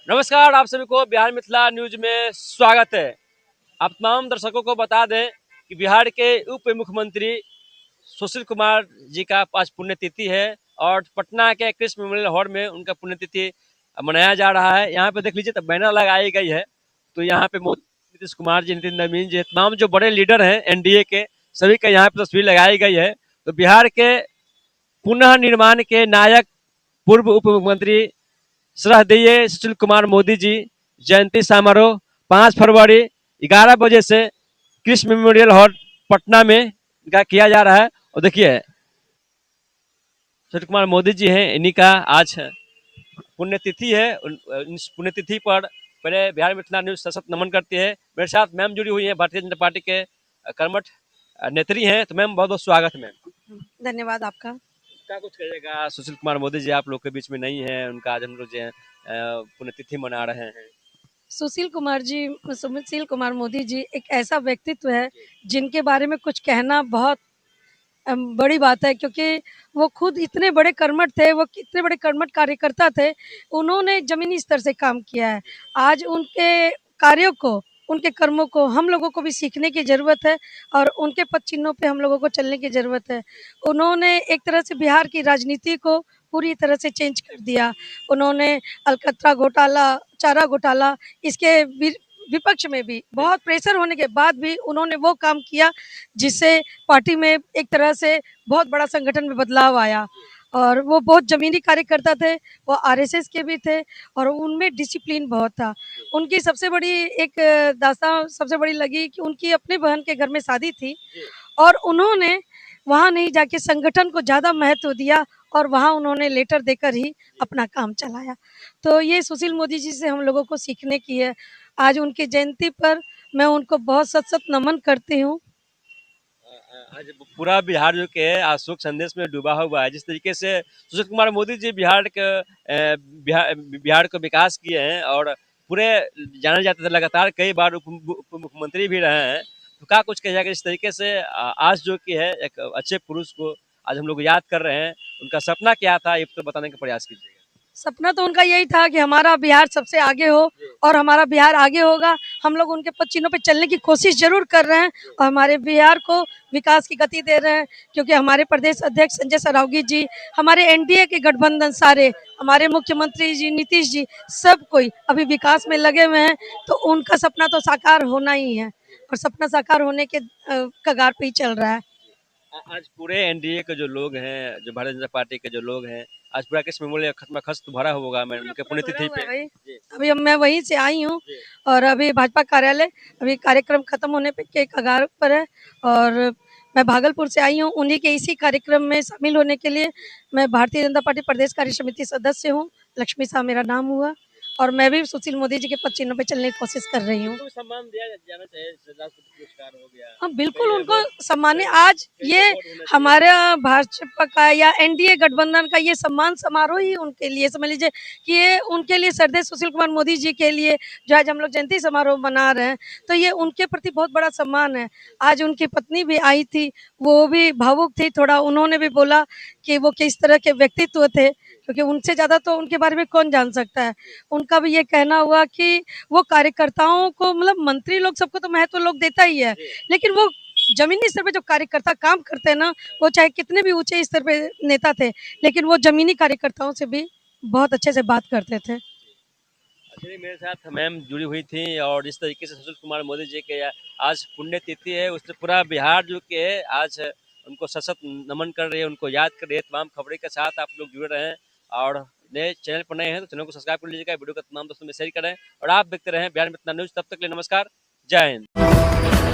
नमस्कार, आप सभी को बिहार मिथिला न्यूज में स्वागत है। आप तमाम दर्शकों को बता दें कि बिहार के उप मुख्यमंत्री सुशील कुमार जी का आज पुण्यतिथि है और पटना के कृष्ण मेमोरियल हॉल में उनका पुण्यतिथि मनाया जा रहा है। यहाँ पे देख लीजिए तो बैनर लगाई गई है। तो यहाँ पे मोदी, नीतीश कुमार जी, नितिन नवीन जी, तमाम जो बड़े लीडर हैं एनडीए के, सभी का यहाँ पे तस्वीर लगाई गई है। तो बिहार के पुनः निर्माण के नायक पूर्व उप मुख्यमंत्री श्रद्धेय सुशील कुमार मोदी जी जयंती समारोह 5 फरवरी 11 बजे से कृष्ण मेमोरियल हॉल पटना में का किया जा रहा है। और देखिए सुशील कुमार मोदी जी हैं, इन्हीं का आज पुण्यतिथि है। इस पुण्यतिथि पर पहले बिहार मिथिला न्यूज सशक्त नमन करती है। मेरे साथ मैम जुड़ी हुई है, भारतीय जनता पार्टी के कर्मठ नेत्री हैं। तो मैम बहुत बहुत स्वागत है मैम। धन्यवाद आपका। क्या कुछ कहिएगा, सुशील कुमार मोदी जी आप लोग के बीच में नहीं है, उनका आज हम लोग जो है पुण्यतिथि मना रहे हैं। सुशील कुमार मोदी जी एक ऐसा व्यक्तित्व है जिनके बारे में कुछ कहना बहुत बड़ी बात है, क्योंकि वो खुद इतने बड़े कर्मठ थे, वो कितने बड़े कर्मठ कार्यकर्ता थे। उन्होंने जमीनी स्तर से काम किया है। आज उनके कार्यों को, उनके कर्मों को हम लोगों को भी सीखने की ज़रूरत है और उनके पद चिन्हों पे हम लोगों को चलने की ज़रूरत है। उन्होंने एक तरह से बिहार की राजनीति को पूरी तरह से चेंज कर दिया। उन्होंने अलकतरा घोटाला, चारा घोटाला, इसके विपक्ष में भी बहुत प्रेशर होने के बाद भी उन्होंने वो काम किया जिससे पार्टी में एक तरह से बहुत बड़ा संगठन में बदलाव आया। और वो बहुत ज़मीनी कार्यकर्ता थे, वो आरएसएस के भी थे और उनमें डिसिप्लिन बहुत था। उनकी सबसे बड़ी एक दास्तान सबसे बड़ी लगी कि उनकी अपनी बहन के घर में शादी थी और उन्होंने वहाँ नहीं जाके संगठन को ज़्यादा महत्व दिया और वहाँ उन्होंने लेटर देकर ही अपना काम चलाया। तो ये सुशील मोदी जी से हम लोगों को सीखने की है। आज उनकी जयंती पर मैं उनको बहुत सत-सत नमन करती हूँ। आज पूरा बिहार जो के आज शोक संदेश में डूबा हुआ है। जिस तरीके से सुशील कुमार मोदी जी बिहार को विकास किए हैं और पूरे जाने जाते थे, लगातार कई बार उप मुख्यमंत्री भी रहे हैं। तो क्या कुछ कहिएगा कि इस तरीके से आज जो कि है एक अच्छे पुरुष को आज हम लोग याद कर रहे हैं, उनका सपना क्या था ये तो बताने का प्रयास कीजिएगा। सपना तो उनका यही था कि हमारा बिहार सबसे आगे हो और हमारा बिहार आगे होगा। हम लोग उनके पद चिन्हों पे चलने की कोशिश ज़रूर कर रहे हैं और हमारे बिहार को विकास की गति दे रहे हैं, क्योंकि हमारे प्रदेश अध्यक्ष संजय सरावगी जी, हमारे एनडीए के गठबंधन सारे, हमारे मुख्यमंत्री जी नीतीश जी, सब कोई अभी विकास में लगे हुए हैं। तो उनका सपना तो साकार होना ही है और सपना साकार होने के कगार पे ही चल रहा है। आज पूरे एनडीए के जो लोग हैं, जो भारतीय जनता पार्टी के जो लोग हैं, आज पूरा कृष्ण मेमोरियल खत्म खस्त भरा होगा मैं उनके पुण्यतिथि पे। अभी मैं वहीं से आई हूँ और अभी भाजपा कार्यालय, अभी कार्यक्रम खत्म होने पे के कगार पर है और मैं भागलपुर से आई हूँ उन्हीं के इसी कार्यक्रम में शामिल होने के लिए। मैं भारतीय जनता पार्टी प्रदेश कार्य समिति सदस्य हूँ, लक्ष्मी शाह मेरा नाम हुआ और मैं भी सुशील मोदी जी के पद चिन्हों पे चलने की कोशिश कर रही हूँ। सम्मान दिया जाना चाहिए, राष्ट्रपति पुरस्कार हो गया। हाँ, बिल्कुल उनको सम्मान्य आज ये हमारा भाजपा का या एनडीए गठबंधन का ये सम्मान समारोह ही उनके लिए समझ लीजिए कि ये उनके लिए श्रद्धेय सुशील कुमार मोदी जी के लिए जो आज हम लोग जयंती समारोह मना रहे हैं, तो ये उनके प्रति बहुत बड़ा सम्मान है। आज उनकी पत्नी भी आई थी, वो भी भावुक थी थोड़ा, उन्होंने भी बोला कि वो किस तरह के व्यक्तित्व थे, क्योंकि उनसे ज़्यादा तो उनके बारे में कौन जान सकता है। उनका भी ये कहना हुआ कि वो कार्यकर्ताओं को, मतलब मंत्री लोग सबको तो महत्व लोग देता ही है, लेकिन वो जमीनी स्तर पे जो कार्यकर्ता काम करते हैं ना, वो चाहे कितने भी ऊंचे स्तर पे नेता थे, लेकिन वो जमीनी कार्यकर्ताओं से भी बहुत अच्छे से बात करते थे। एक्चुअली मेरे साथ मैम जुड़ी हुई थी और जिस तरीके से सुशील कुमार मोदी जी के आज पुण्यतिथि है, उससे पूरा बिहार जो कि है आज उनको सशक्त नमन कर रही है, उनको याद कर रही है। तमाम खबरें के साथ आप लोग जुड़े रहें और नए चैनल पर नए हैं तो चैनल को सब्सक्राइब कर लीजिएगा, वीडियो को तमाम दोस्तों में शेयर करें और आप देखते रहें बिहार मिथिला न्यूज। तब तक के लिए नमस्कार, जय हिंद।